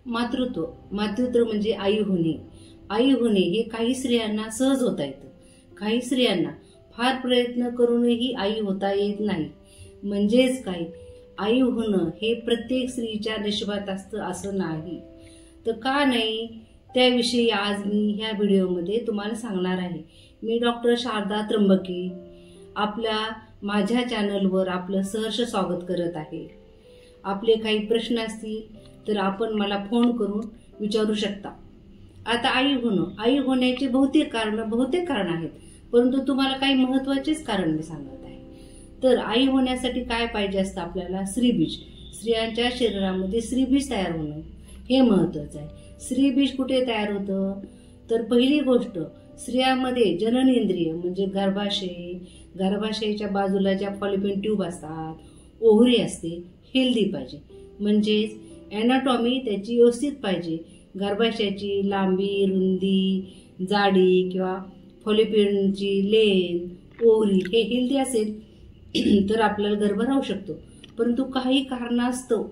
मातृत्व म्हणजे आई होणे. आई होणे हे काही स्त्रियांना सहज होता येतं, काही स्त्रियांना फार प्रयत्न करूनही आई होता येत नाही. म्हणजेच काय, आई होणं हे प्रत्येक स्त्रीच्या नशिबात असतं असं नाही. तर का नाही, त्याविषयी आज मी ह्या व्हिडिओमध्ये तुम्हाला सांगणार आहे. मी डॉक्टर शारदा त्र्यंबके माझ्या चॅनलवर आपलं सहर्ष स्वागत करत आहे. आपले काही प्रश्न असतील तर आपण मला फोन करून विचारू शकता. आता आई होण्याचे बहुतेक कारण आहेत, परंतु तुम्हाला काही महत्वाचेच कारण मी सांगत आहे. तर आई होण्यासाठी काय पाहिजे असतं आपल्याला? स्त्रीबीज. स्त्रियांच्या शरीरामध्ये स्त्रीबीज तयार होणं हे महत्वाचं आहे. स्त्रीबीज कुठे तयार होतं? तर पहिली गोष्ट, स्त्रियांमध्ये जननेंद्रिय म्हणजे गर्भाशयाच्या बाजूला ज्या फॉलोपियन ट्यूब असतात, ओव्हरी असते, हेल्दी पाहिजे. म्हणजेच ॲनाटॉमी त्याची व्यवस्थित पाहिजे. गर्भाशयाची लांबी, रुंदी, जाडी किंवा फॉलोपियनची लेंथ, ओव्हरी हे हेल्दी असेल तर आपल्याला गर्भ राहू शकतो. परंतु काही कारणास्तव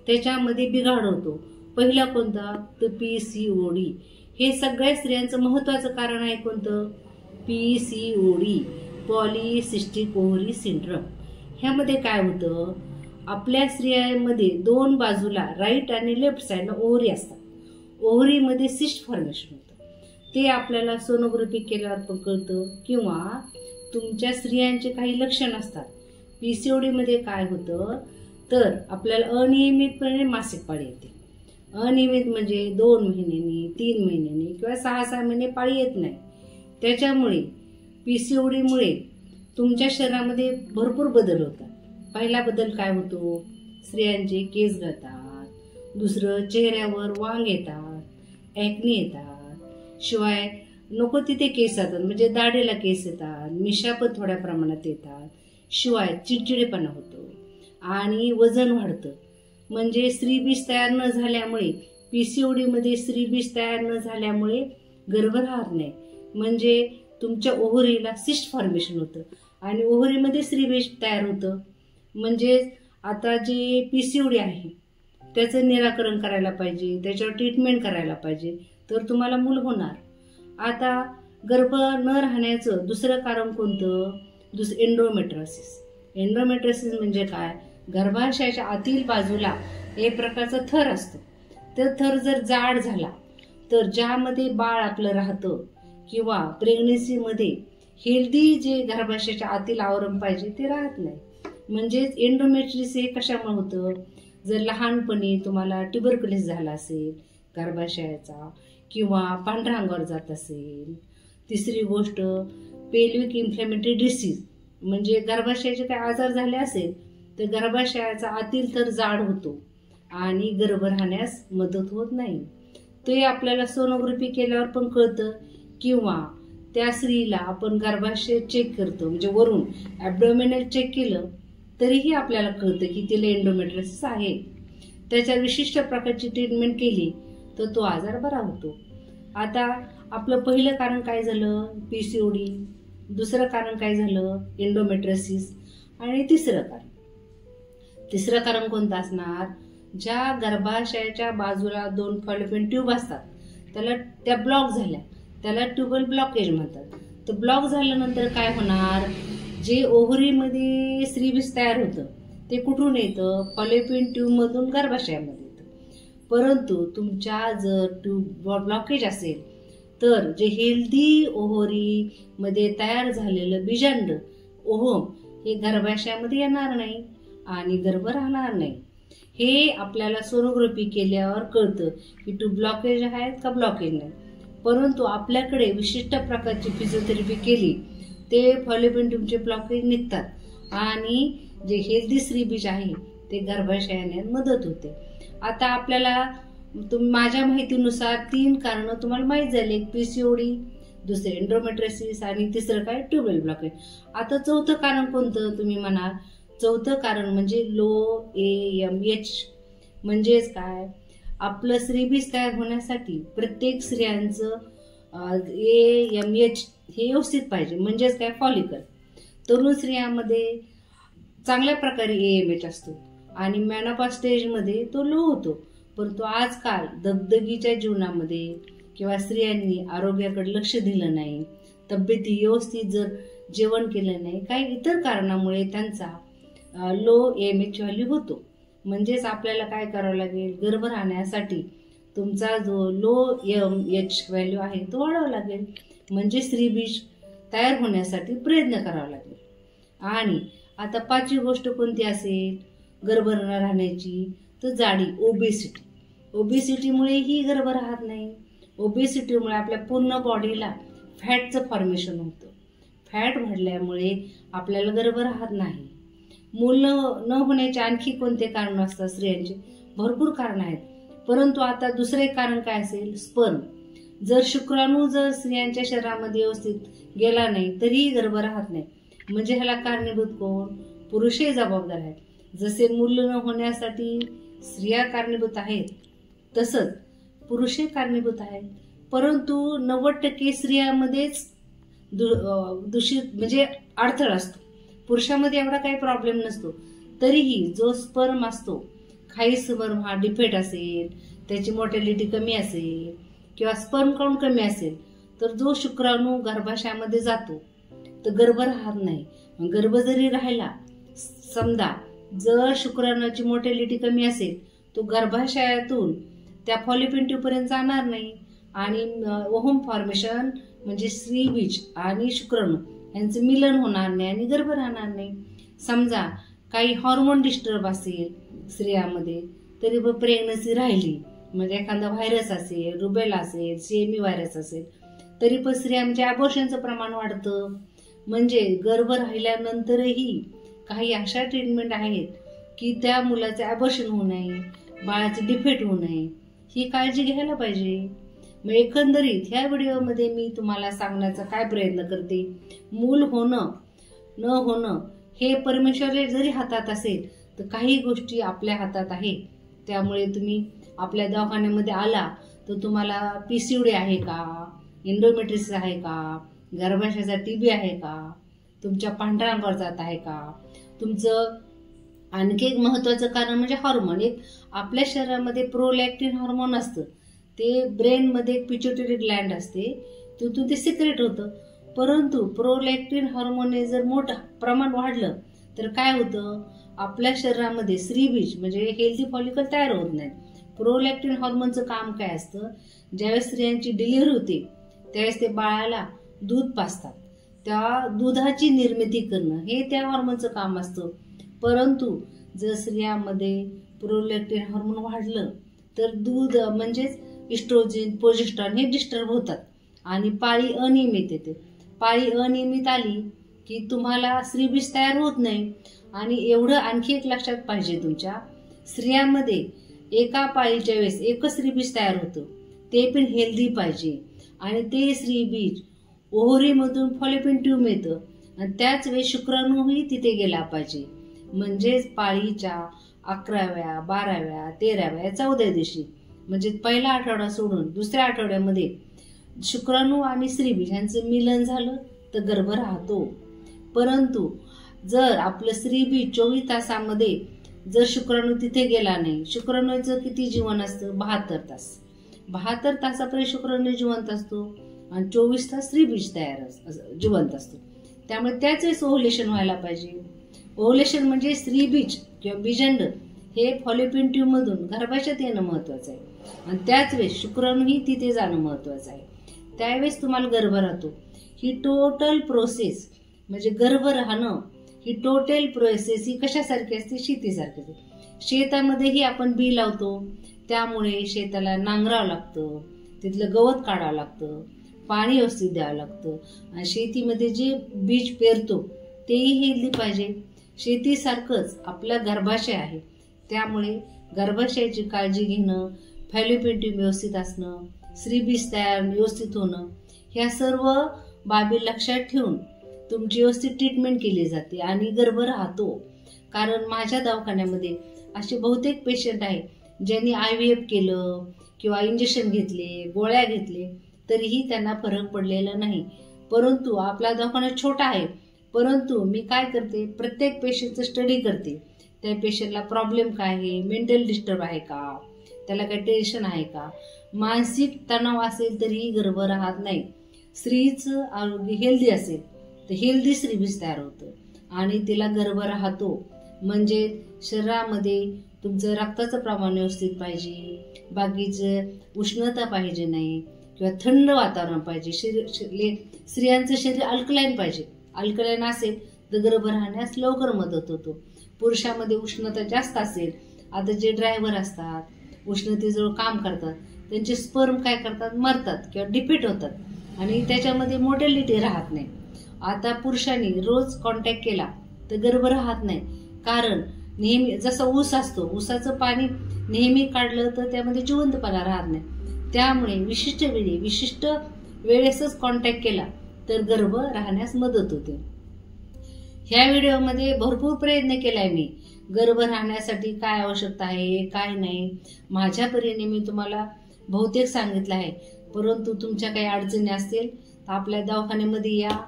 त्याच्यामध्ये बिघाड होतो. पहिला कोणता? तर PCOD. हे सगळ्या स्त्रियांचं महत्वाचं कारण आहे. कोणतं? PCOD, polycystic ovary syndrome. ह्यामध्ये काय होतं, आपल्या स्त्रियांमध्ये दोन बाजूला राईट आणि लेफ्ट साईडला ओव्हरी असतात. ओव्हरीमध्ये सिस्ट फॉर्मेशन होतं. ते आपल्याला सोनोग्राफी केल्यावर पण कळतं, किंवा तुमच्या स्त्रियांचे काही लक्षण असतात. PCOD मध्ये काय होतं तर आपल्याला अनियमितपणे मासिक पाळी येते. अनियमित म्हणजे 2 महिन्यांनी, 3 महिन्यांनी किंवा 6 महिने पाळी येत नाही. त्याच्यामुळे PCOD मुळे तुमच्या शरीरामध्ये भरपूर बदल होतात. पहिला बदल काय होतो? स्त्रियांचे केस गळतात. दुसरं, चेहऱ्यावर वांग येतात, ॲक्ने येतात. शिवाय नको तिथे केस येतात, म्हणजे दाढेला केस येतात, मिशा पण थोड्या प्रमाणात येतात. शिवाय चिडचिडेपणा होतो आणि वजन वाढतं. म्हणजे स्त्रीबीज तयार न झाल्यामुळे, PCOD मध्ये स्त्रीबीज तयार न झाल्यामुळे गर्भ राहत नाही. म्हणजे तुमच्या ओव्हरीला सिस्ट फॉर्मेशन होतं आणि ओव्हरीमध्ये स्त्रीबीज तयार होतं. म्हणजे आता जे PCOD आहे त्याचं निराकरण करायला पाहिजे, त्याच्यावर ट्रीटमेंट करायला पाहिजे, तर तुम्हाला मूल होणार. आता गर्भ न राहण्याचं दुसरं कारण कोणतं? एंडोमेट्रियोसिस. एंडोमेट्रियोसिस म्हणजे काय? गर्भाशयाच्या आतील बाजूला एक प्रकारचा थर असतो. तर थर जर जाड झाला तर ज्यामध्ये बाळ आपलं राहतं किंवा प्रेग्नन्सीमध्ये हेल्दी जे गर्भाशयाच्या आतील आवरण पाहिजे ते राहत नाही. म्हणजेच एंडोमेट्रियोसिस हे कशामुळे होतं? जर लहानपणी तुम्हाला ट्युबरक्युलोसिस झाला असेल गर्भाशयाचा, किंवा पांढऱ्या अंगावर जात असेल. तिसरी गोष्ट, पेल्विक इन्फ्लेमेटरी डिसीज म्हणजे गर्भाशयाचे काही आजार झाले असेल तर गर्भाशयाचा आतील थर जाड होतो आणि गर्भ राहण्यास मदत होत नाही. ते आपल्याला सोनोग्राफी केल्यावर पण कळतं, किंवा त्या स्त्रीला आपण गर्भाशय चेक करतो, म्हणजे वरून ॲब्डोमिनल चेक केलं तरीही आपल्याला कळतं की तिला एंडोमेट्रियोसिस आहे. त्याच्या विशिष्ट प्रकारची ट्रीटमेंट केली तर तो आजार बरा होतो. आता आपलं पहिलं कारण काय झालं? PCOD. दुसरं कारण काय झालं? एंडोमेट्रियोसिस. आणि तिसरं कारण कोणतं असणार? ज्या गर्भाशयाच्या बाजूला 2 फॉलोपियन ट्यूब असतात त्या ब्लॉक झाल्या, त्याला ट्यूबल ब्लॉकेज म्हणतात. तर ब्लॉक झाल्यानंतर काय होणार? जे ओव्हरीमध्ये स्त्रीबीज तयार होतं ते कुठून येतं? फॉलोपियन ट्यूब मधून गर्भाशयामध्ये येतं. परंतु तुमच्या जर ट्यूब ब्लॉकेज असेल तर जे हेल्दी ओव्हरी मध्ये तयार झालेलं बीजांड ओव्हम हे गर्भाशयामध्ये येणार नाही आणि गर्भ राहणार नाही. हे आपल्याला सोनोग्राफी केल्यावर कळतं की ट्यूब ब्लॉकेज आहेत का ब्लॉकेज नाही. परंतु आपल्याकडे विशिष्ट प्रकारची फिजिओथेरपी केली ते फॉलोपियन ट्यूबचे ब्लॉकेज निघतात आणि जे हेल्दी स्त्रीबीज आहे ते गर्भाशयाने मदत होते. आता आपल्याला माझ्या माहितीनुसार 3 कारणं तुम्हाला माहीत झाली. एक PCOD, दुसरे एंडोमेट्रियोसिस आणि तिसरं काय? Tubal blockage. आता चौथं कारण कोणतं तुम्ही म्हणाल? चौथं कारण म्हणजे लो AMH. म्हणजेच काय? आपलं स्त्रीबीज तयार होण्यासाठी प्रत्येक स्त्रियांचं AMH हे व्यवस्थित पाहिजे. म्हणजेच काय? फॉलिकल. तरुण स्त्रियांमध्ये चांगल्या प्रकारे AMH असतो आणि मेनोपॉज स्टेजमध्ये तो लो होतो. परंतु आजकाल दगदगीच्या जीवनामध्ये किंवा स्त्रियांनी आरोग्याकडे लक्ष दिलं नाही, तब्येती व्यवस्थित जर जेवण केलं नाही, काही इतर कारणामुळे त्यांचा लो AMH व्हॅल्यू होतो. म्हणजेच आपल्याला काय करावं लागेल, गर्भ राहण्यासाठी तुमचा जो लो AMH व्हॅल्यू आहे तो वाढवावा लागेल. म्हणजे स्त्रीबीज तयार होण्यासाठी प्रयत्न करावा लागेल. आणि आता 5वी गोष्ट कोणती असेल गर्भ न राहण्याची, तर जाडी, ओबेसिटी. ओबेसिटीमुळेही गर्भ राहत नाही. ओबेसिटीमुळे आपल्या पूर्ण बॉडीला फॅटचं फॉर्मेशन होतं. फॅट वाढल्यामुळे आपल्याला गर्भ राहत नाही. मूल न होण्याचे आणखी कोणते कारण असतात स्त्रियांचे? भरपूर कारण आहेत. परंतु आता दुसरे कारण काय असेल, स्पर्म. जर शुक्राणू जर स्त्रियांच्या शरीरामध्ये व्यवस्थित गेला नाही तरीही गर्भ राहत नाही. म्हणजे ह्याला कारणीभूत कोण? पुरुषही जबाबदार आहेत. जसे मूल न होण्यासाठी स्त्रिया कारणीभूत आहेत, तसंच पुरुषही कारणीभूत आहेत. परंतु 90% स्त्रियांमध्येच दूषित म्हणजे अडथळा असतो. पुरुषामध्ये एवढा काही प्रॉब्लेम नसतो. तरीही जो स्पर्म असतो, काही स्पर्म हा डिफेक्ट असेल, त्याची मोर्टॅलिटी कमी असेल किंवा स्पर्म काउंट कमी असेल, तर जो शुक्राणू गर्भाशयामध्ये जातो तर गर्भ राहत नाही. गर्भ जरी राहिला, समजा जर शुक्राणूची मोर्टॅलिटी कमी असेल, तो गर्भाशयातून त्या फॉलिपिन ट्यूब पर्यंत जाणार नाही आणि ओव्हम फॉर्मेशन म्हणजे स्त्रीबीज आणि शुक्राणू यांचं मिलन होणार नाही आणि गर्भ राहणार नाही. समजा काही हॉर्मोन डिस्टर्ब असेल स्त्रियामध्ये, तरी प्रेग्नन्सी राहिली, म्हणजे एखादा व्हायरस असेल, रुबेला असेल, CME व्हायरस असेल, तरी पण स्त्रियांचे अबॉर्शनचं प्रमाण वाढतं. म्हणजे गर्भ राहिल्यानंतरही काही अशा ट्रीटमेंट आहेत की त्या मुलाचे अबॉर्शन होऊ नये, बाळाचे डिफेक्ट होऊ नये, ही काळजी घ्यायला पाहिजे. मग एकंदरीत ह्या व्हिडिओमध्ये मी तुम्हाला सांगण्याचा काय प्रयत्न करते, मूल होणं न होणं हे परमेश्वर जरी हातात असेल तर काही गोष्टी आपल्या हातात आहेत. त्यामुळे तुम्ही आपल्या दवाखान्यामध्ये आला तर तुम्हाला PCOD आहे का, एंडोमेट्रियोसिस आहे का, गर्भाशयाचा TB आहे का, तुमच्या पांढऱ्या अंगावर जात आहे का, तुमचं आणखी एक महत्वाचं कारण म्हणजे हार्मोन. एक आपल्या शरीरामध्ये प्रोलॅक्टिन हार्मोन असतं, ते ब्रेनमध्ये पिट्युटरी ग्लँड असते, तिथून ते सिक्रेट होतं. परंतु प्रोलॅक्टिन हार्मोनने जर मोठं प्रमाण वाढलं तर काय होतं, आपल्या शरीरामध्ये स्त्रीबीज म्हणजे हेल्दी फॉलिकल तयार होत नाही. प्रोलॅक्टिन हार्मोनचं काम काय असतं, ज्यावेळेस स्त्रियांची डिलिव्हरी होते त्यावेळेस ते बाळाला दूध पाजतात, त्या दुधाची निर्मिती करणं हे त्या हार्मोनचं काम असतं. परंतु जर स्त्रियांमध्ये प्रोलॅक्टिन हार्मोन वाढलं तर दूध म्हणजेच इस्ट्रोजन, प्रोजेस्टेरॉन हे डिस्टर्ब होतात आणि पाळी अनियमित येते. पाळी अनियमित आली की तुम्हाला स्त्रीबीज तयार होत नाही. आणि एवढं आणखी एक लक्षात पाहिजे, तुमच्या स्त्रियांमध्ये एका पाळीच्या वेळेस एकच स्त्रीबीज तयार होतं, ते पण हेल्दी पाहिजे. आणि ते स्त्रीबीज ओव्हरीमधून फॉलिपिन ट्यूब येतं आणि त्याच वेळेस शुक्राणूही तिथे गेला पाहिजे. म्हणजेच पाळीच्या 11व्या, 12व्या, 13व्या, 14व्या दिवशी म्हणजे पहिला आठवडा सोडून दुसऱ्या आठवड्यामध्ये शुक्राणू आणि स्त्रीबीज यांचं मिलन झालं तर गर्भ राहतो. परंतु जर आपलं स्त्रीबीज 24 तासामध्ये जर शुक्राणू तिथे गेला नाही, शुक्राणूचं किती जीवन असतं, 72 तास. 72 तासापर्यंत शुक्राणू जिवंत असतो आणि 24 तास स्त्रीबीज जिवंत असतो. त्यामुळे त्याच वेळेस ओव्हुलेशन व्हायला पाहिजे. ओव्हुलेशन म्हणजे स्त्रीबीज किंवा बीजंड हे फॉलिपिन ट्यूब मधून गर्भाशयात येणं महत्वाचं आहे आणि त्याच वेळेस शुक्राणूही तिथे जाणं महत्वाचं आहे. त्यावेळेस तुम्हाला गर्भ राहतो. ही टोटल प्रोसेस म्हणजे गर्भ राहणं ही टोटल प्रोसेस ही कशासारखी असते, शेतीसारखी असते. शेतामध्येही आपण बी लावतो, त्यामुळे शेताला नांगरावं लागतं, तिथलं गवत काढावं लागतं, पाणी व्यवस्थित द्यावं लागतं आणि शेतीमध्ये जे बीज पेरतो तेही हेल्दी पाहिजे. शेतीसारखंच आपलं गर्भाशय आहे, त्यामुळे गर्भाशयाची काळजी घेणं, फॅलोपियन ट्यूब व्यवस्थित असणं, स्त्रीबीज तयार व्यवस्थित होणं, ह्या सर्व बाबी लक्षात ठेवून तुमची व्यवस्थित ट्रीटमेंट केली जाते आणि गर्भ राहतो. कारण माझ्या दवाखान्यामध्ये असे बहुतेक पेशंट आहेत ज्यांनी IVF केलं किंवा इंजेक्शन घेतले, गोळ्या घेतले, तरीही त्यांना फरक पडलेला नाही. परंतु आपला दवाखाना छोटा आहे, परंतु मी काय करते, प्रत्येक पेशंटचं स्टडी करते. त्या पेशंटला प्रॉब्लेम काय आहे, मेंटल डिस्टर्ब आहे का, त्याला काही टेन्शन आहे का? मानसिक तणाव असेल तरीही गर्भ राहत नाही. स्त्रीचं आरोग्य हेल्दी असेल तर हेल्दी स्त्रीबीज तयार होतं आणि तिला गर्भ राहतो. म्हणजे शरीरामध्ये तुमचं रक्ताचं प्रमाण व्यवस्थित पाहिजे, बाकीचं उष्णता पाहिजे नाही किंवा थंड वातावरण पाहिजे. स्त्रियांचं शरीर अल्कलाईन पाहिजे. अल्कलाईन असेल तर गर्भ राहण्यास लवकर मदत होतो. पुरुषामध्ये उष्णता जास्त असेल, आता जे ड्रायव्हर असतात उष्णतेजवळ काम करतात त्यांचे स्पर्म काय करतात, मरतात किंवा डिफीट होतात आणि त्याच्यामध्ये मोर्टॅलिटी राहत नाही. आता पुरुषांनी रोज कॉन्टॅक्ट केला तर गर्भ राहत नाही. कारण नेहमी जसं ऊस असतो, ऊसाचं पाणी नेहमी काढलं तर त्यामध्ये जिवंतपणा राहत नाही. त्यामुळे विशिष्ट वेळेसच कॉन्टॅक्ट केला तर गर्भ राहण्यास मदत होते. ह्या व्हिडिओमध्ये भरपूर प्रयत्न केलाय मी. गर्भ राहण्यासाठी काय आवश्यकता आहे, काय नाही, माझ्या परीने मी तुम्हाला बहुतेक सांगितलं आहे. परंतु तुमच्या काही अडचणी असतील तर आपल्या दवाखान्यामध्ये या.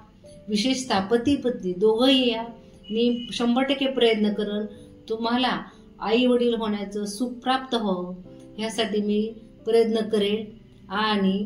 विशेषतः पती पत्नी दोघंही या. मी 100% प्रयत्न करेन तुम्हाला आई वडील होण्याचं सुख प्राप्त व्हावं, ह्यासाठी मी प्रयत्न करेन. आणि